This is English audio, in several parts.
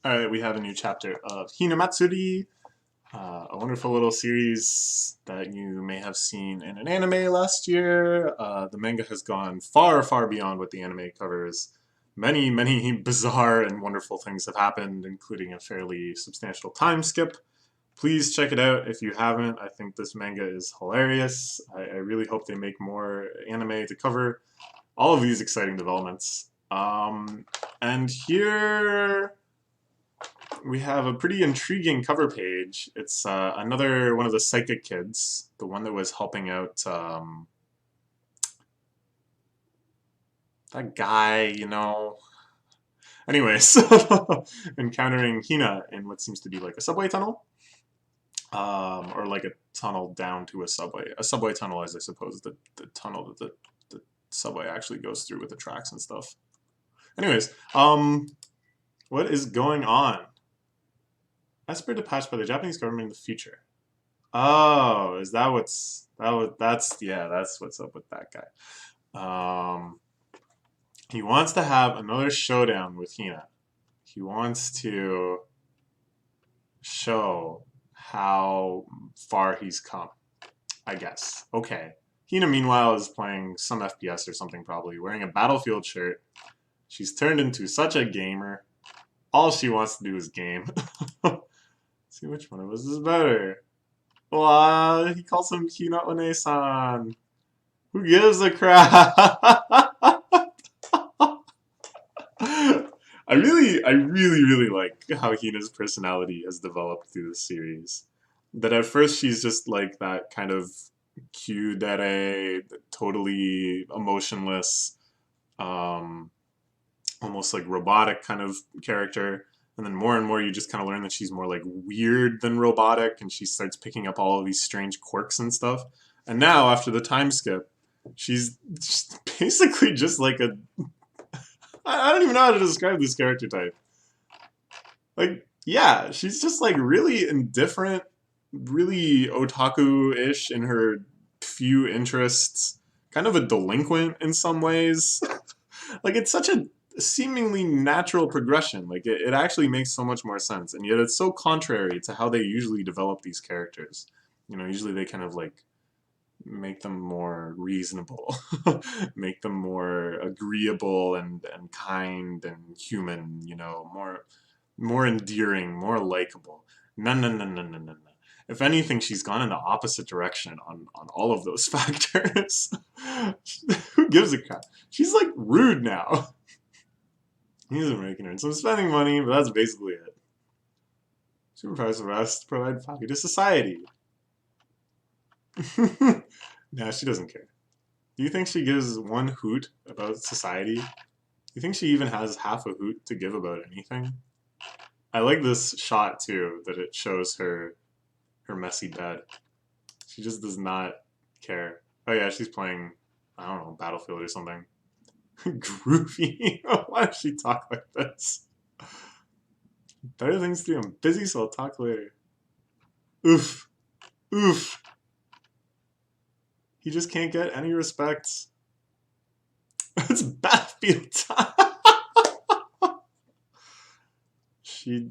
Alright, we have a new chapter of Hinamatsuri, a wonderful little series that you may have seen in an anime last year. The manga has gone far, far beyond what the anime covers. Many, many bizarre and wonderful things have happened, including a fairly substantial time skip. Please check it out if you haven't. I think this manga is hilarious. I really hope they make more anime to cover all of these exciting developments. And here we have a pretty intriguing cover page. It's another one of the psychic kids, the one that was helping out that guy, you know. Anyways, encountering Hina in what seems to be like a subway tunnel, or like a tunnel down to a subway. A subway tunnel, as I suppose the tunnel that the subway actually goes through with the tracks and stuff. Anyways, what is going on? Aspirated patched by the Japanese government in the future. Oh, is that that's what's up with that guy. He wants to have another showdown with Hina. He wants to show how far he's come, I guess. Okay. Hina, meanwhile, is playing some FPS or something probably, wearing a Battlefield shirt. She's turned into such a gamer. All she wants to do is game. See which one of us is better. Wow, he calls him Hina One-san. Who gives a crap? I really like how Hina's personality has developed through this series. That at first she's just like that kind of kyudere, totally emotionless, um, almost like robotic kind of character. And then more and more you just kind of learn that she's more like weird than robotic, and she starts picking up all of these strange quirks and stuff. And now, after the time skip, she's just basically just like a... I don't even know how to describe this character type. Like, yeah, she's just like really indifferent, really otaku-ish in her few interests, kind of a delinquent in some ways. Like, it's such a seemingly natural progression. Like, it actually makes so much more sense, and yet it's so contrary to how they usually develop these characters. You know, usually they kind of like make them more reasonable, make them more agreeable and kind and human, you know, more endearing, more likable. No, no, no, no, no, no, no. If anything, she's gone in the opposite direction on all of those factors. Who gives a crap? She's like rude now. He's making her some spending money, but that's basically it. Supervised arrest, provide value to society. Nah, she doesn't care. Do you think she gives one hoot about society? Do you think she even has half a hoot to give about anything? I like this shot too, that it shows her messy bed. She just does not care. Oh yeah, she's playing, I don't know, Battlefield or something. Groovy. Why does she talk like this? Better things to do. I'm busy, so I'll talk later. Oof. Oof. He just can't get any respect. It's Battlefield time. She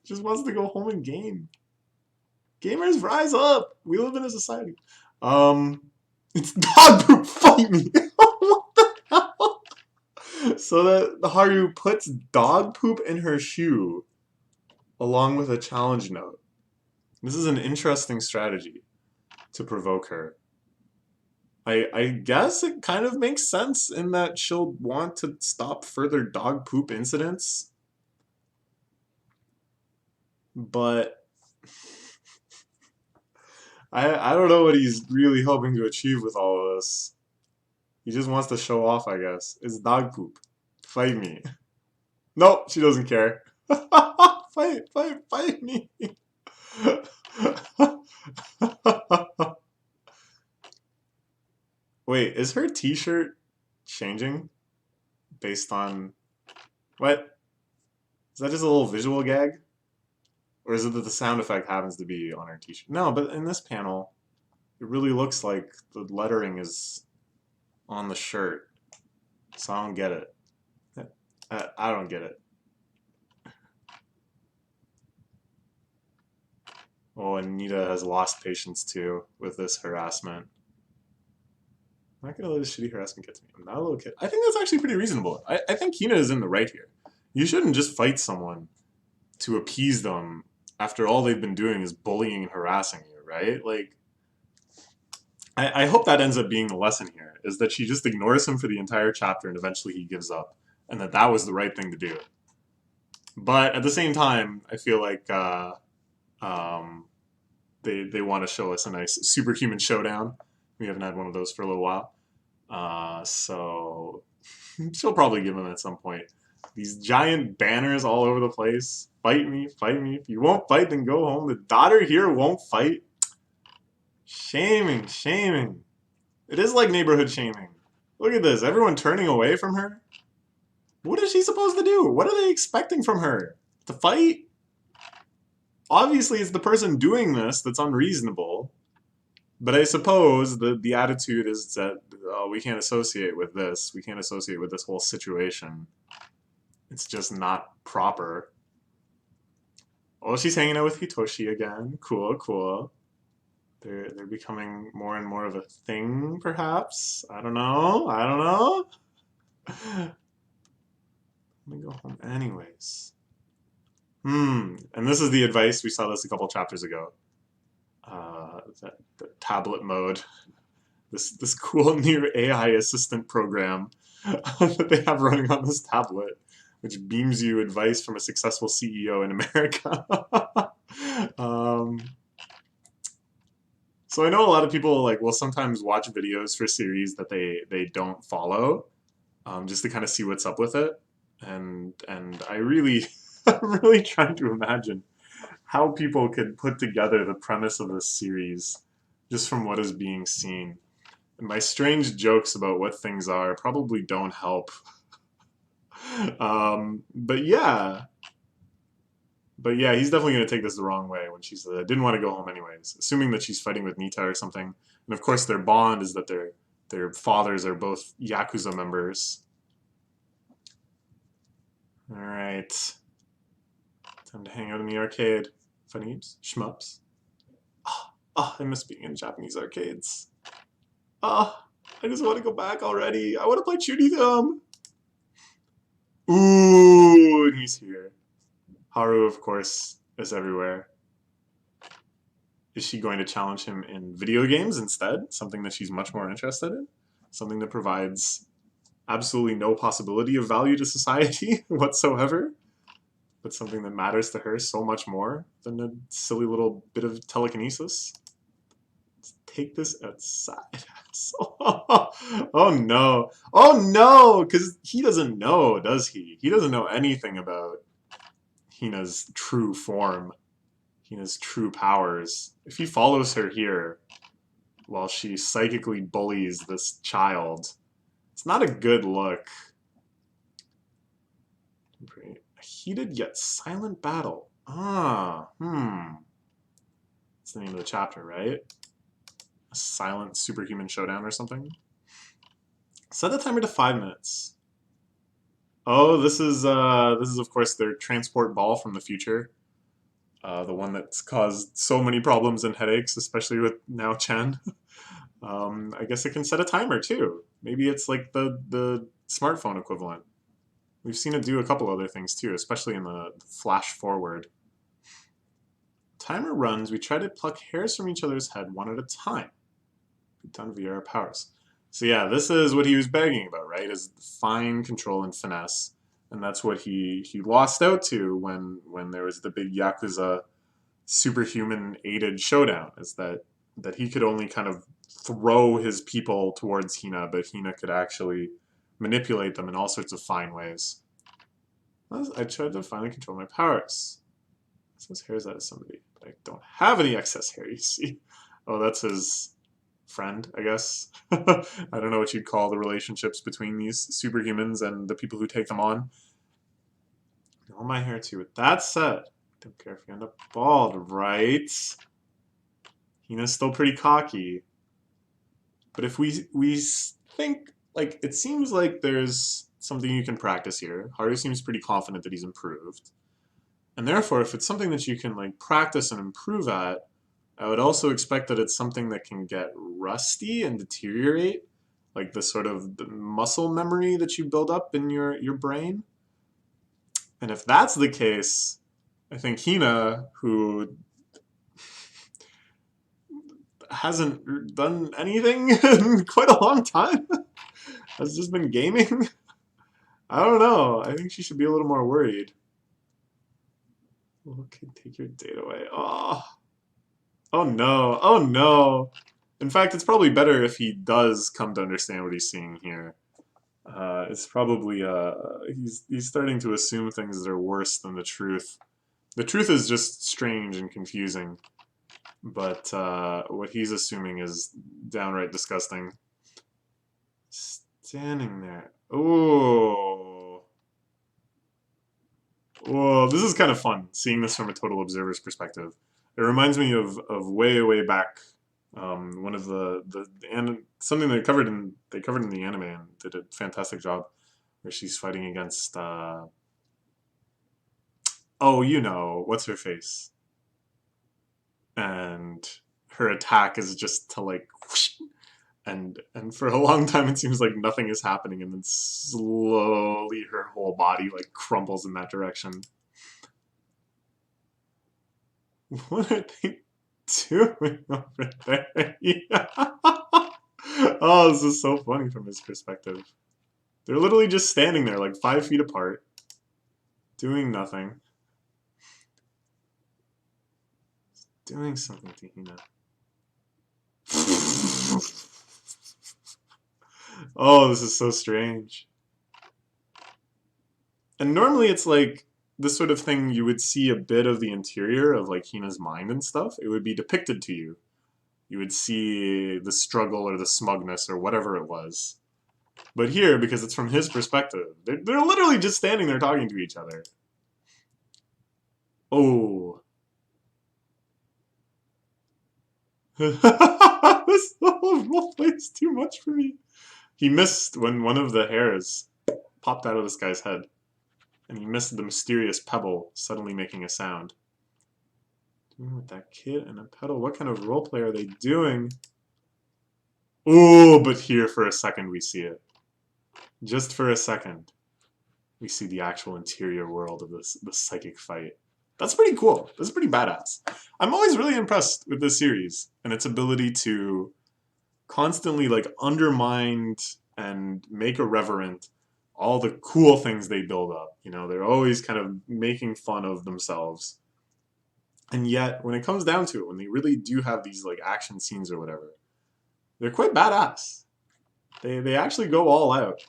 just wants to go home and game. Gamers, rise up! We live in a society. It's dog poop. Fight me. What the hell? So that Haru puts dog poop in her shoe, along with a challenge note. This is an interesting strategy to provoke her. I guess it kind of makes sense in that she'll want to stop further dog poop incidents, but I don't know what he's really hoping to achieve with all of this. He just wants to show off, I guess. It's dog poop. Fight me. Nope, she doesn't care. Fight me. Wait, is her t-shirt changing based on... What? Is that just a little visual gag? Or is it that the sound effect happens to be on her t-shirt? No, but in this panel, it really looks like the lettering is on the shirt. So I don't get it. I don't get it. Oh, and Nita has lost patience too with this harassment. I'm not gonna let this shitty harassment get to me. I'm not a little kid. I think that's actually pretty reasonable. I think Hina is in the right here. You shouldn't just fight someone to appease them after all they've been doing is bullying and harassing you, right? Like, I hope that ends up being the lesson here, is that she just ignores him for the entire chapter and eventually he gives up, and that that was the right thing to do. But at the same time, I feel like um, they want to show us a nice superhuman showdown. We haven't had one of those for a little while. So she'll probably give him at some point. These giant banners all over the place. Fight me, fight me. If you won't fight, then go home. The daughter here won't fight. Shaming, shaming. It is like neighborhood shaming. Look at this. Everyone turning away from her. What is she supposed to do? What are they expecting from her? To fight? Obviously, it's the person doing this that's unreasonable. But I suppose the attitude is that, oh, we can't associate with this. We can't associate with this whole situation. It's just not proper. Oh, she's hanging out with Hitoshi again. Cool, cool. They're becoming more and more of a thing, perhaps. I don't know. I don't know. Let me go home anyways. And this is the advice. We saw this a couple chapters ago. The tablet mode. This cool new AI assistant program that they have running on this tablet, which beams you advice from a successful CEO in America. So I know a lot of people like will sometimes watch videos for series that they don't follow, just to kind of see what's up with it, and I really I'm really trying to imagine how people could put together the premise of this series just from what is being seen. And my strange jokes about what things are probably don't help. But yeah. But yeah, he's definitely going to take this the wrong way when she said, I didn't want to go home anyways, assuming that she's fighting with Nita or something. And of course, their bond is that their fathers are both Yakuza members. All right. Time to hang out in the arcade. Funnies, shmups. Oh, I miss being in Japanese arcades. Ah, I just want to go back already. I want to play Chudy Thumb. Ooh, and he's here. Haru, of course, is everywhere. Is she going to challenge him in video games instead? Something that she's much more interested in? Something that provides absolutely no possibility of value to society whatsoever? But something that matters to her so much more than a silly little bit of telekinesis? Let's take this outside. Oh no. Oh no! Because he doesn't know, does he? He doesn't know anything about Hina's true form. Hina's true powers. If he follows her here while she psychically bullies this child, it's not a good look. A heated yet silent battle. That's the name of the chapter, right? A silent superhuman showdown or something? Set the timer to 5 minutes. Oh, this is of course their transport ball from the future. The one that's caused so many problems and headaches, especially with now Chen. I guess it can set a timer too. Maybe it's like the smartphone equivalent. We've seen it do a couple other things too, especially in the flash forward. Timer runs, we try to pluck hairs from each other's head one at a time. Done via our powers. So yeah, this is what he was begging about, right? Is fine control and finesse. And that's what he lost out to when there was the big Yakuza superhuman aided showdown, is that he could only kind of throw his people towards Hina, but Hina could actually manipulate them in all sorts of fine ways. I tried to finally control my powers. It says hairs out of somebody, but I don't have any excess hair, you see. Oh, that's his friend, I guess. I don't know what you'd call the relationships between these superhumans and the people who take them on. All my hair too. With that said, don't care if you end up bald, right? Hina's still pretty cocky. But if we think, like, it seems like there's something you can practice here. Haru seems pretty confident that he's improved. And therefore, if it's something that you can like practice and improve at, I would also expect that it's something that can get rusty and deteriorate, like the sort of the muscle memory that you build up in your brain. And if that's the case, I think Hina, who hasn't done anything in quite a long time, has just been gaming. I don't know. I think she should be a little more worried. Okay, take your data away. Oh, oh no. Oh no. In fact, it's probably better if he does come to understand what he's seeing here. It's probably he's starting to assume things that are worse than the truth. The truth is just strange and confusing, but what he's assuming is downright disgusting. Standing there. Oh. Whoa, this is kind of fun, seeing this from a total observer's perspective. It reminds me of way back, one of something they covered in the anime and did a fantastic job, where she's fighting against oh, you know, what's her face, and her attack is just to like whoosh, and for a long time it seems like nothing is happening, and then slowly her whole body like crumbles in that direction. What are they doing over there? Yeah. Oh, this is so funny from his perspective. They're literally just standing there like 5 feet apart, doing nothing. Doing something to Hina. Oh, this is so strange. And normally it's like this sort of thing you would see a bit of the interior of like Hina's mind and stuff. It would be depicted to you. You would see the struggle or the smugness or whatever it was. But here, because it's from his perspective, they're literally just standing there talking to each other. Oh. This whole roleplay is too much for me. He missed when one of the hairs popped out of this guy's head. And he missed the mysterious pebble suddenly making a sound. Doing with that kid and a pedal? What kind of roleplay are they doing? Oh, but here for a second we see it. Just for a second, we see the actual interior world of this psychic fight. That's pretty cool. That's pretty badass. I'm always really impressed with this series and its ability to constantly like undermine and make irreverent all the cool things they build up. You know, they're always kind of making fun of themselves. And yet, when it comes down to it, when they really do have these like action scenes or whatever, they're quite badass. They actually go all out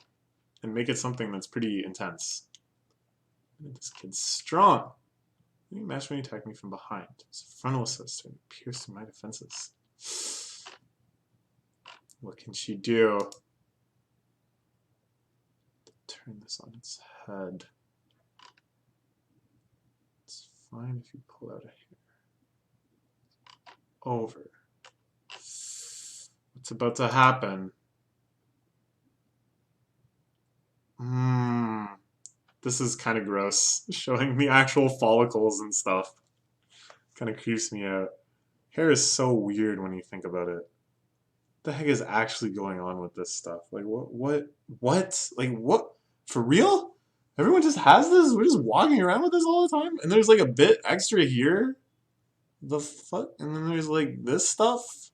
and make it something that's pretty intense. This kid's strong. You match when you attack me from behind. His frontal assist and pierce through my defenses. What can she do? Turn this on its head. It's fine if you pull out a hair. Over. What's about to happen? This is kind of gross. Showing the actual follicles and stuff. Kind of creeps me out. Hair is so weird when you think about it. What the heck is actually going on with this stuff? Like, what? Like, what? For real? Everyone just has this? We're just walking around with this all the time? And there's like a bit extra here? The fuck? And then there's like this stuff?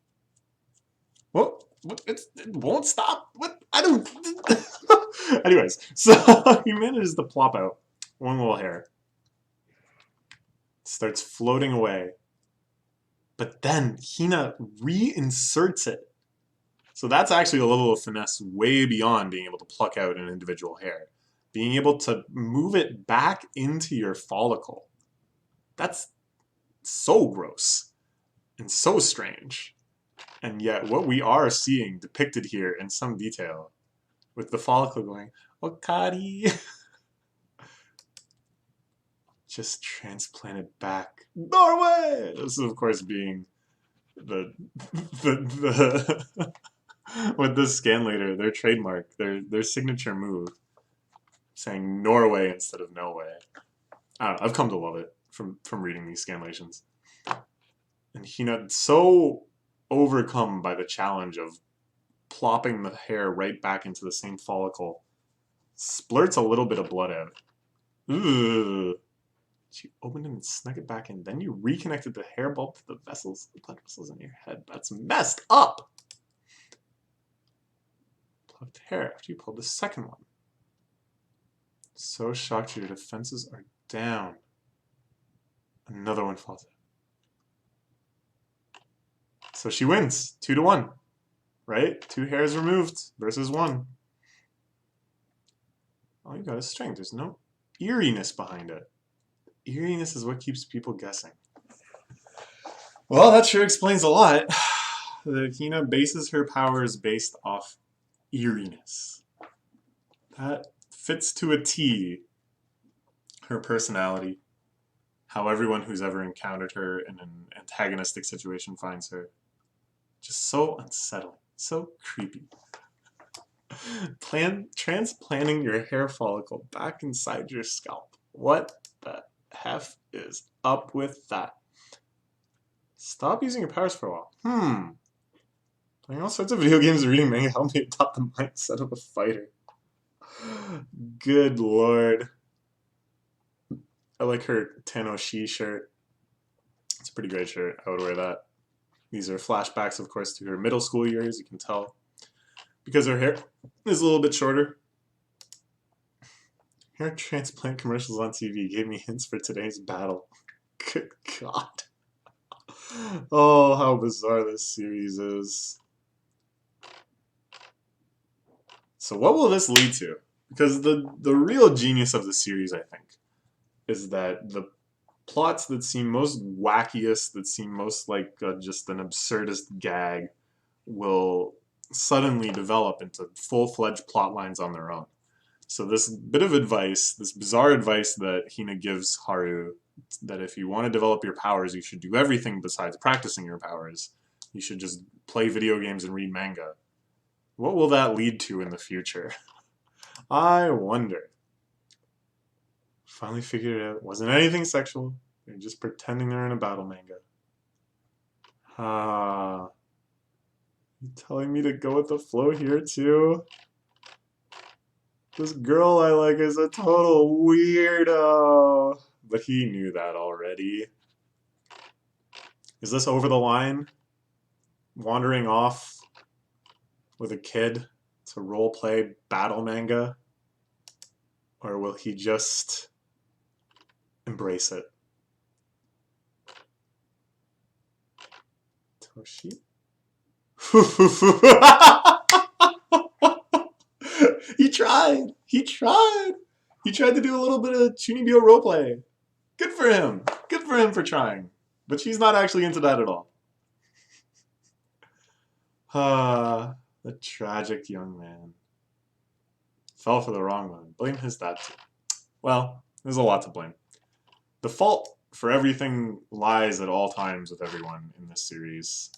What? It won't stop? What? I don't... Anyways, so he manages to plop out one little hair. Starts floating away. But then Hina reinserts it. So that's actually a level of finesse way beyond being able to pluck out an individual hair. Being able to move it back into your follicle. That's so gross and so strange. And yet what we are seeing depicted here in some detail, with the follicle going, Okari, just transplanted back. Norway! This is, of course, being the with this scan later, their trademark, their signature move, saying Norway instead of no way. I don't know, I've come to love it from reading these scanlations. And Hina, so overcome by the challenge of plopping the hair right back into the same follicle, splurts a little bit of blood out. Ugh. She opened it and snuck it back in. Then you reconnected the hair bulb to the blood vessels in your head. That's messed up! Plucked hair after you pulled the second one. So shocked your defenses are down. Another one falls out. So she wins, 2-1, right? 2 hairs removed versus 1. All you got is strength. There's no eeriness behind it. Eeriness is what keeps people guessing. Well, that sure explains a lot. The Hina bases her powers based off eeriness. That fits to a T her personality, how everyone who's ever encountered her in an antagonistic situation finds her. Just so unsettling, so creepy. Transplanting your hair follicle back inside your scalp. What the F is up with that? Stop using your powers for a while. Playing all sorts of video games and reading manga helped me adopt the mindset of a fighter. Good lord. I like her Tanoshi shirt. It's a pretty great shirt. I would wear that. These are flashbacks, of course, to her middle school years, you can tell. Because her hair is a little bit shorter. Hair transplant commercials on TV gave me hints for today's battle. Good God. Oh, how bizarre this series is. So what will this lead to? Because the real genius of the series, I think, is that the plots that seem most wackiest, that seem most like just an absurdist gag, will suddenly develop into full-fledged plot lines on their own. So this bit of advice, this bizarre advice that Hina gives Haru, that if you want to develop your powers, you should do everything besides practicing your powers. You should just play video games and read manga. What will that lead to in the future? I wonder. Finally figured it out. It wasn't anything sexual. They're just pretending they're in a battle manga. You telling me to go with the flow here too? This girl I like is a total weirdo. But he knew that already. Is this over the line? Wandering off with a kid to roleplay battle manga? Or will he just embrace it? Toshi? He tried! He tried! He tried to do a little bit of Chunibyo roleplay. Good for him! Good for him for trying. But she's not actually into that at all. The tragic young man. Fell for the wrong one. Blame his dad too. Well, there's a lot to blame. The fault for everything lies at all times with everyone in this series.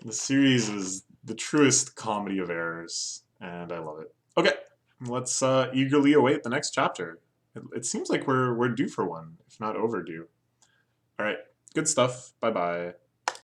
The series is the truest comedy of errors, and I love it. Okay, let's eagerly await the next chapter. It seems like we're due for one, if not overdue. All right, good stuff. Bye-bye.